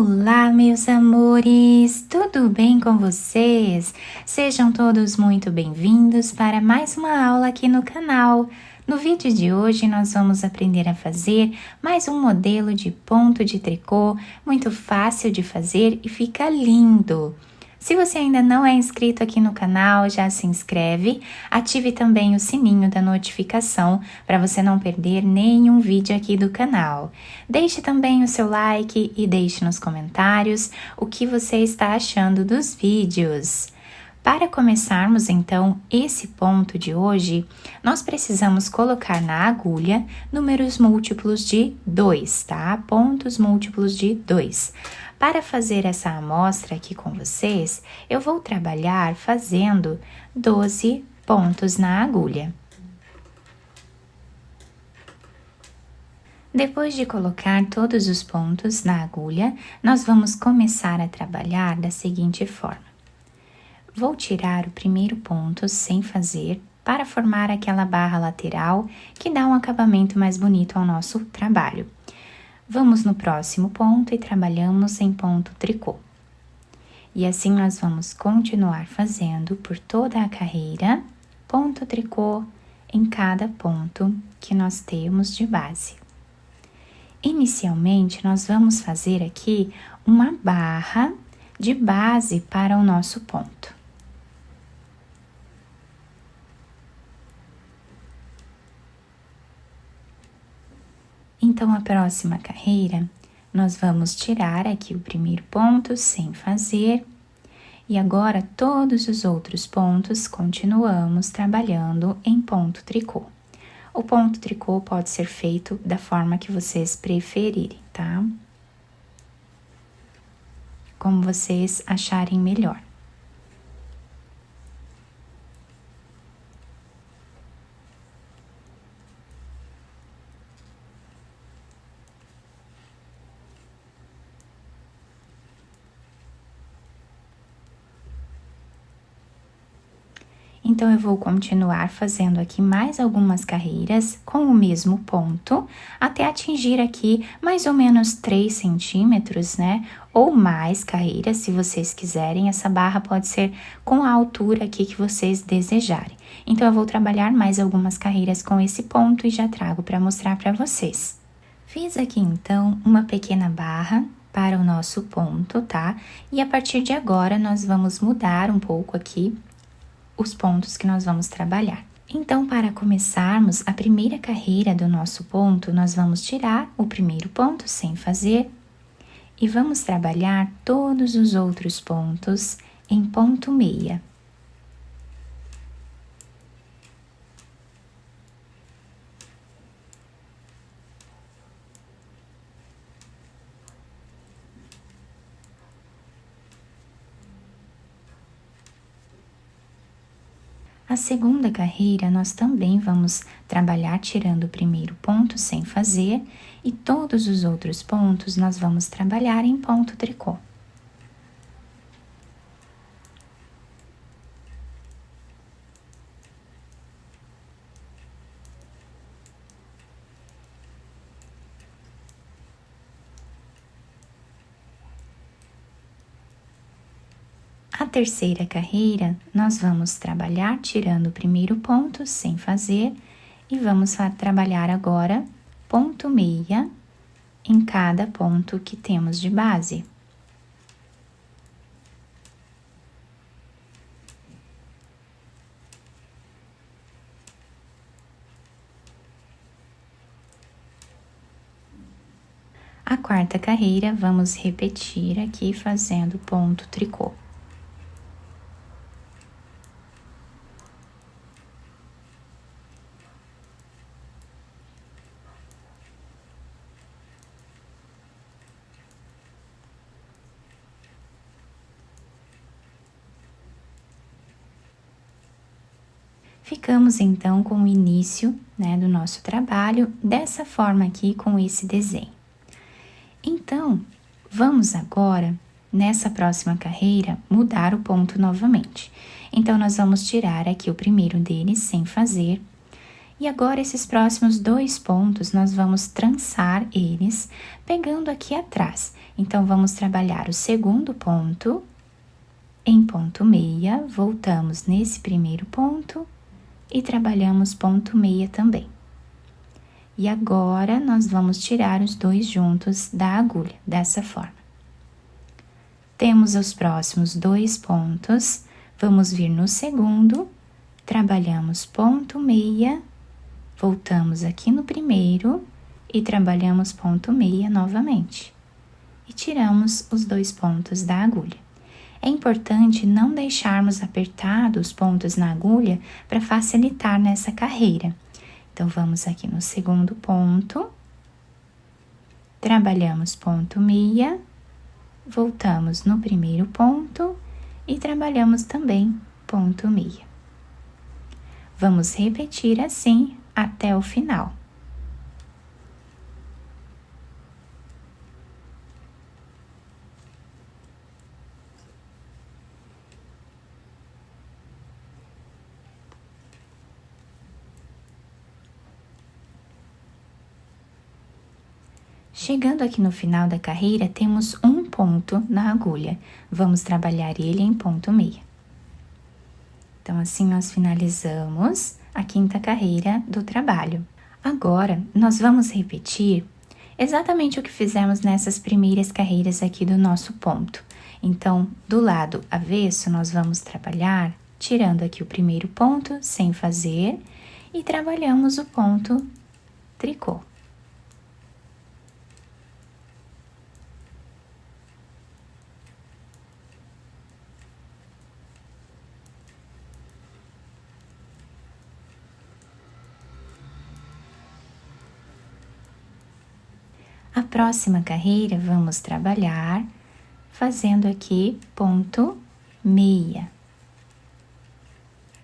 Olá, meus amores! Tudo bem com vocês? Sejam todos muito bem-vindos para mais uma aula aqui no canal. No vídeo de hoje, nós vamos aprender a fazer mais um modelo de ponto de tricô, muito fácil de fazer e fica lindo! Se você ainda não é inscrito aqui no canal, já se inscreve, ative também o sininho da notificação para você não perder nenhum vídeo aqui do canal. Deixe também o seu like e deixe nos comentários o que você está achando dos vídeos. Para começarmos então esse ponto de hoje, nós precisamos colocar na agulha números múltiplos de 2, tá? Pontos múltiplos de 2. Para fazer essa amostra aqui com vocês, eu vou trabalhar fazendo 12 pontos na agulha. Depois de colocar todos os pontos na agulha, nós vamos começar a trabalhar da seguinte forma. Vou tirar o primeiro ponto sem fazer para formar aquela barra lateral que dá um acabamento mais bonito ao nosso trabalho. Vamos no próximo ponto e trabalhamos em ponto tricô. E assim nós vamos continuar fazendo por toda a carreira, ponto tricô em cada ponto que nós temos de base. Inicialmente, nós vamos fazer aqui uma barra de base para o nosso ponto. Então, a próxima carreira, nós vamos tirar aqui o primeiro ponto sem fazer, e agora todos os outros pontos continuamos trabalhando em ponto tricô. O ponto tricô pode ser feito da forma que vocês preferirem, tá? Como vocês acharem melhor. Então, eu vou continuar fazendo aqui mais algumas carreiras com o mesmo ponto, até atingir aqui mais ou menos 3 centímetros, né? Ou mais carreiras, se vocês quiserem. Essa barra pode ser com a altura aqui que vocês desejarem. Então, eu vou trabalhar mais algumas carreiras com esse ponto e já trago para mostrar para vocês. Fiz aqui, então, uma pequena barra para o nosso ponto, tá? E a partir de agora, nós vamos mudar um pouco aqui os pontos que nós vamos trabalhar. Então, para começarmos a primeira carreira do nosso ponto, nós vamos tirar o primeiro ponto sem fazer e vamos trabalhar todos os outros pontos em ponto meia. A segunda carreira, nós também vamos trabalhar tirando o primeiro ponto sem fazer e todos os outros pontos nós vamos trabalhar em ponto tricô. A terceira carreira, nós vamos trabalhar tirando o primeiro ponto sem fazer e vamos trabalhar agora ponto meia em cada ponto que temos de base. A quarta carreira, vamos repetir aqui fazendo ponto tricô. Ficamos então com o início, né, do nosso trabalho dessa forma aqui com esse desenho. Então, vamos agora, nessa próxima carreira, mudar o ponto novamente. Então, nós vamos tirar aqui o primeiro deles sem fazer E agora, esses próximos 2 pontos, nós vamos trançar eles, pegando aqui atrás. Então, vamos trabalhar o segundo ponto em ponto meia, voltamos nesse primeiro ponto e trabalhamos ponto meia também. E agora, nós vamos tirar os 2 juntos da agulha, dessa forma. Temos os próximos 2 pontos, vamos vir no segundo, trabalhamos ponto meia, voltamos aqui no primeiro e trabalhamos ponto meia novamente. E tiramos os 2 pontos da agulha. É importante não deixarmos apertados os pontos na agulha para facilitar nessa carreira. Então, vamos aqui no segundo ponto, trabalhamos ponto meia, voltamos no primeiro ponto e trabalhamos também ponto meia. Vamos repetir assim até o final. Chegando aqui no final da carreira, temos um ponto na agulha. Vamos trabalhar ele em ponto meia. Então, assim nós finalizamos a 5ª carreira do trabalho. Agora, nós vamos repetir exatamente o que fizemos nessas primeiras carreiras aqui do nosso ponto. Então, do lado avesso, nós vamos trabalhar tirando aqui o primeiro ponto sem fazer e trabalhamos o ponto tricô. A próxima carreira, vamos trabalhar fazendo aqui ponto meia,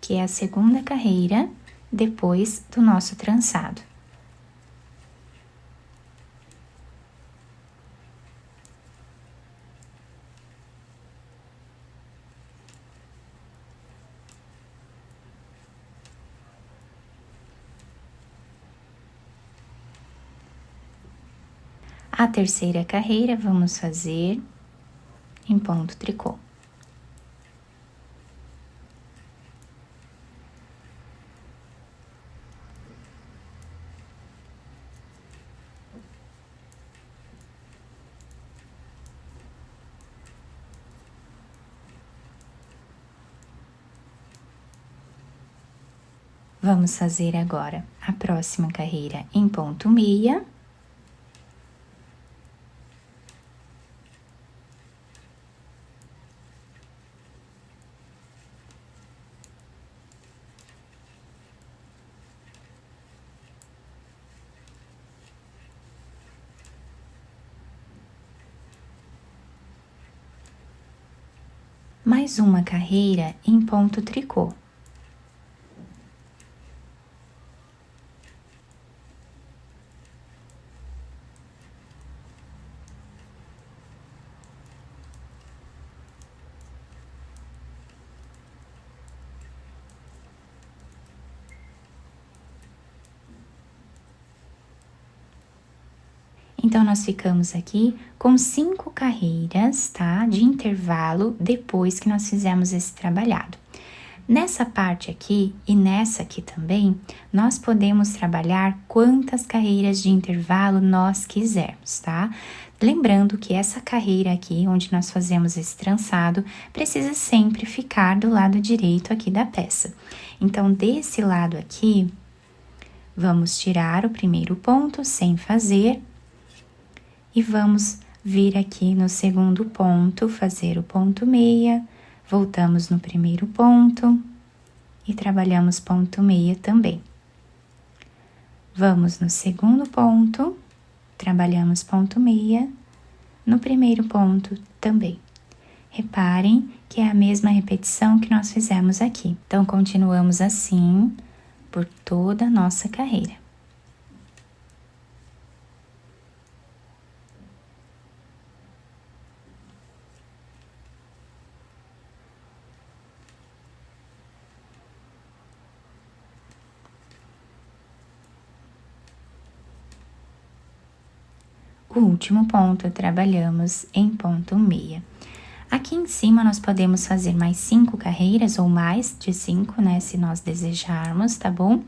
que é a 2ª carreira depois do nosso trançado. A 3ª carreira, vamos fazer em ponto tricô. Vamos fazer agora a próxima carreira em ponto meia. Mais uma carreira em ponto tricô. Então, nós ficamos aqui com 5 carreiras, tá? De intervalo depois que nós fizemos esse trabalhado. Nessa parte aqui e nessa aqui também, nós podemos trabalhar quantas carreiras de intervalo nós quisermos, tá? Lembrando que essa carreira aqui, onde nós fazemos esse trançado, precisa sempre ficar do lado direito aqui da peça. Então, desse lado aqui, vamos tirar o primeiro ponto sem fazer e vamos vir aqui no segundo ponto, fazer o ponto meia, voltamos no primeiro ponto e trabalhamos ponto meia também. Vamos no segundo ponto, trabalhamos ponto meia, no primeiro ponto também. Reparem que é a mesma repetição que nós fizemos aqui. Então, continuamos assim por toda a nossa carreira. O último ponto trabalhamos em ponto meia. Aqui em cima nós podemos fazer mais 5 carreiras ou mais de 5, né, se nós desejarmos, tá bom?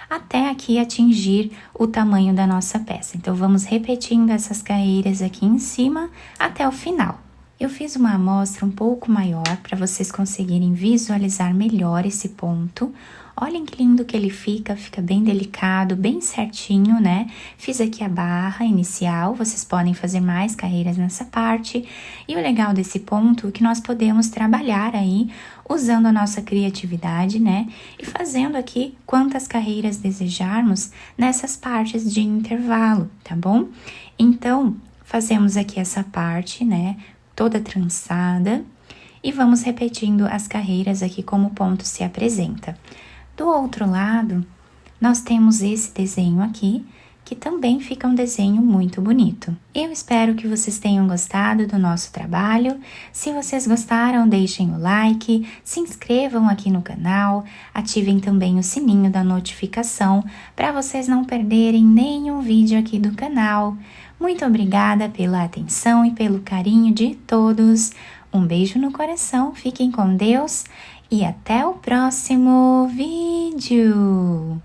Até aqui atingir o tamanho da nossa peça. Então, vamos repetindo essas carreiras aqui em cima até o final. Eu fiz uma amostra um pouco maior para vocês conseguirem visualizar melhor esse ponto. Olhem que lindo que ele fica bem delicado, bem certinho, né? Fiz aqui a barra inicial, vocês podem fazer mais carreiras nessa parte. E o legal desse ponto é que nós podemos trabalhar aí, usando a nossa criatividade, né? E fazendo aqui quantas carreiras desejarmos nessas partes de intervalo, tá bom? Então, fazemos aqui essa parte, né? Toda trançada. E vamos repetindo as carreiras aqui como o ponto se apresenta. Do outro lado, nós temos esse desenho aqui, que também fica um desenho muito bonito. Eu espero que vocês tenham gostado do nosso trabalho. Se vocês gostaram, deixem o like, se inscrevam aqui no canal, ativem também o sininho da notificação para vocês não perderem nenhum vídeo aqui do canal. Muito obrigada pela atenção e pelo carinho de todos. Um beijo no coração, fiquem com Deus e até o próximo vídeo!